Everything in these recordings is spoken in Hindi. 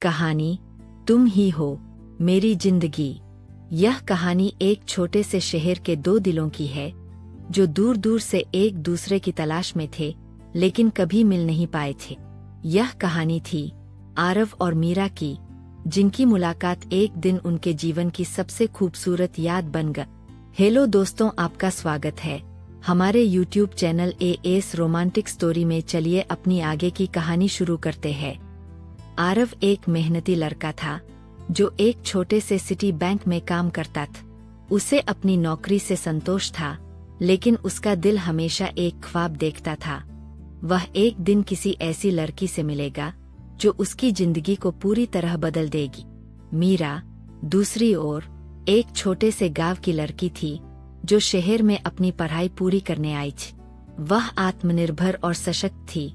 कहानी तुम ही हो मेरी जिंदगी। यह कहानी एक छोटे से शहर के दो दिलों की है जो दूर दूर से एक दूसरे की तलाश में थे लेकिन कभी मिल नहीं पाए थे। यह कहानी थी आरव और मीरा की, जिनकी मुलाकात एक दिन उनके जीवन की सबसे खूबसूरत याद बन गई। हेलो दोस्तों, आपका स्वागत है हमारे YouTube channel as romantic story में। चलिए अपनी आगे की कहानी शुरू करते हैं। आरव एक मेहनती लड़का था जो एक छोटे से सिटी बैंक में काम करता था। उसे अपनी नौकरी से संतोष था, लेकिन उसका दिल हमेशा एक ख्वाब देखता था। वह एक दिन किसी ऐसी लड़की से मिलेगा जो उसकी जिंदगी को पूरी तरह बदल देगी। मीरा दूसरी ओर एक छोटे से गांव की लड़की थी जो शहर में अपनी पढ़ाई पूरी करने आई थी। वह आत्मनिर्भर और सशक्त थी,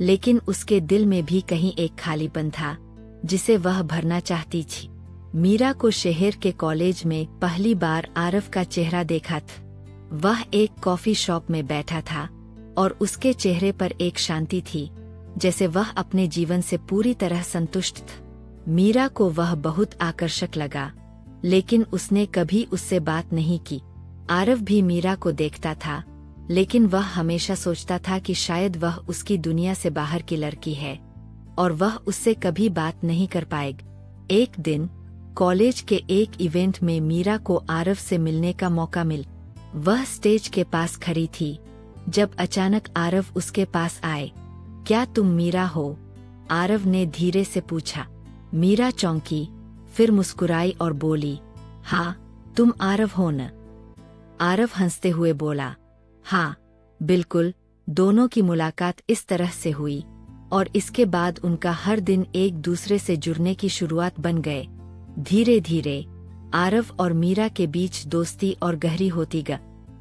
लेकिन उसके दिल में भी कहीं एक खालीपन था जिसे वह भरना चाहती थी। मीरा को शहर के कॉलेज में पहली बार आरव का चेहरा देखा था। वह एक कॉफी शॉप में बैठा था और उसके चेहरे पर एक शांति थी, जैसे वह अपने जीवन से पूरी तरह संतुष्ट था। मीरा को वह बहुत आकर्षक लगा, लेकिन उसने कभी उससे बात नहीं की। आरव भी मीरा को देखता था, लेकिन वह हमेशा सोचता था कि शायद वह उसकी दुनिया से बाहर की लड़की है और वह उससे कभी बात नहीं कर पाएगा। एक दिन कॉलेज के एक इवेंट में मीरा को आरव से मिलने का मौका मिला। वह स्टेज के पास खड़ी थी जब अचानक आरव उसके पास आए। क्या तुम मीरा हो? आरव ने धीरे से पूछा। मीरा चौंकी, फिर मुस्कुराई और बोली, हाँ, तुम आरव हो न? आरव हंसते हुए बोला, हाँ बिल्कुल। दोनों की मुलाकात इस तरह से हुई और इसके बाद उनका हर दिन एक दूसरे से जुड़ने की शुरुआत बन गए। धीरे धीरे आरव और मीरा के बीच दोस्ती और गहरी होती गई।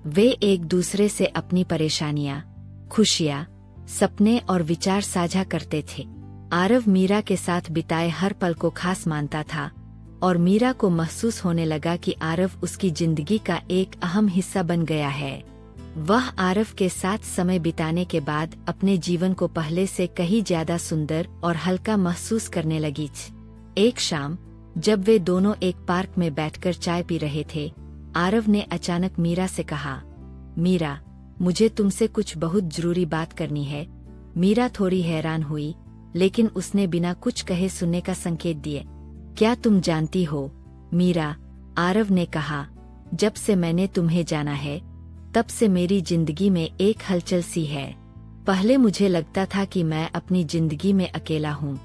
वे एक दूसरे से अपनी परेशानियां, खुशियां, सपने और विचार साझा करते थे। आरव मीरा के साथ बिताए हर पल को खास मानता था और मीरा को महसूस होने लगा कि आरव उसकी जिंदगी का एक अहम हिस्सा बन गया है। वह आरव के साथ समय बिताने के बाद अपने जीवन को पहले से कहीं ज्यादा सुंदर और हल्का महसूस करने लगी। एक शाम जब वे दोनों एक पार्क में बैठकर चाय पी रहे थे, आरव ने अचानक मीरा से कहा, मीरा, मुझे तुमसे कुछ बहुत जरूरी बात करनी है। मीरा थोड़ी हैरान हुई, लेकिन उसने बिना कुछ कहे सुनने का संकेत दिए। क्या तुम जानती हो मीरा, आरव ने कहा, जब से मैंने तुम्हें जाना है तब से मेरी जिंदगी में एक हलचल सी है। पहले मुझे लगता था कि मैं अपनी जिंदगी में अकेला हूँ,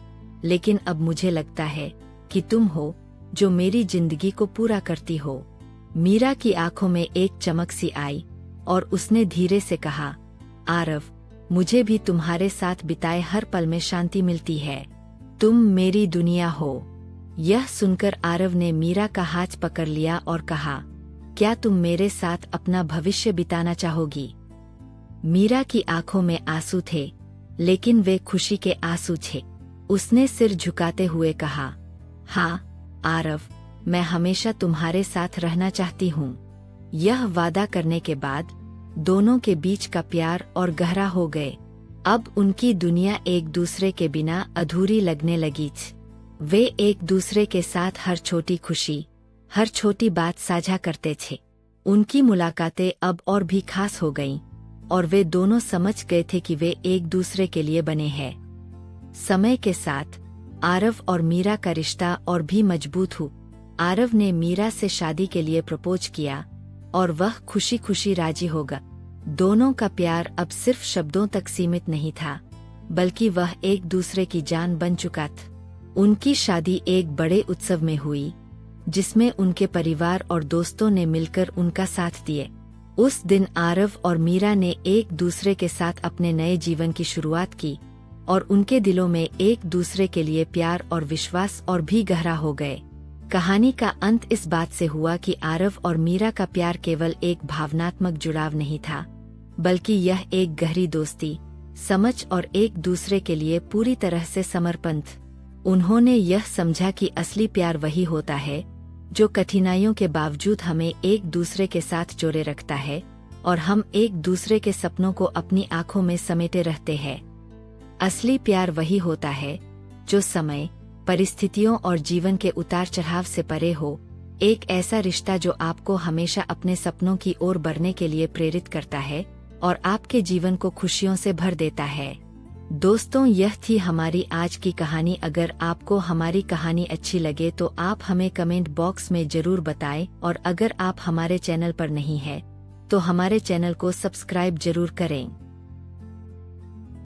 लेकिन अब मुझे लगता है कि तुम हो जो मेरी जिंदगी को पूरा करती हो। मीरा की आंखों में एक चमक सी आई और उसने धीरे से कहा, आरव, मुझे भी तुम्हारे साथ बिताए हर पल में शांति मिलती है। तुम मेरी दुनिया हो। यह सुनकर आरव ने मीरा का हाथ पकड़ लिया और कहा, क्या तुम मेरे साथ अपना भविष्य बिताना चाहोगी? मीरा की आंखों में आंसू थे, लेकिन वे खुशी के आंसू थे। उसने सिर झुकाते हुए कहा, हाँ आरव, मैं हमेशा तुम्हारे साथ रहना चाहती हूँ। यह वादा करने के बाद दोनों के बीच का प्यार और गहरा हो गए। अब उनकी दुनिया एक दूसरे के बिना अधूरी लगने लगी। वे एक दूसरे के साथ हर छोटी खुशी, हर छोटी बात साझा करते थे। उनकी मुलाकातें अब और भी खास हो गईं और वे दोनों समझ गए थे कि वे एक दूसरे के लिए बने हैं। समय के साथ आरव और मीरा का रिश्ता और भी मजबूत हुआ। आरव ने मीरा से शादी के लिए प्रपोज किया और वह खुशी खुशी राजी हो गया। दोनों का प्यार अब सिर्फ शब्दों तक सीमित नहीं था, बल्कि वह एक दूसरे की जान बन चुका था। उनकी शादी एक बड़े उत्सव में हुई, जिसमें उनके परिवार और दोस्तों ने मिलकर उनका साथ दिए। उस दिन आरव और मीरा ने एक दूसरे के साथ अपने नए जीवन की शुरुआत की और उनके दिलों में एक दूसरे के लिए प्यार और विश्वास और भी गहरा हो गए। कहानी का अंत इस बात से हुआ कि आरव और मीरा का प्यार केवल एक भावनात्मक जुड़ाव नहीं था, बल्कि यह एक गहरी दोस्ती, समझ और एक दूसरे के लिए पूरी तरह से समर्पण था। उन्होंने यह समझा कि असली प्यार वही होता है जो कठिनाइयों के बावजूद हमें एक दूसरे के साथ जोड़े रखता है और हम एक दूसरे के सपनों को अपनी आंखों में समेटे रहते हैं। असली प्यार वही होता है जो समय, परिस्थितियों और जीवन के उतार चढ़ाव से परे हो, एक ऐसा रिश्ता जो आपको हमेशा अपने सपनों की ओर बढ़ने के लिए प्रेरित करता है और आपके जीवन को खुशियों से भर देता है। दोस्तों, यह थी हमारी आज की कहानी। अगर आपको हमारी कहानी अच्छी लगे तो आप हमें कमेंट बॉक्स में जरूर बताएं, और अगर आप हमारे चैनल पर नहीं हैं तो हमारे चैनल को सब्सक्राइब जरूर करें।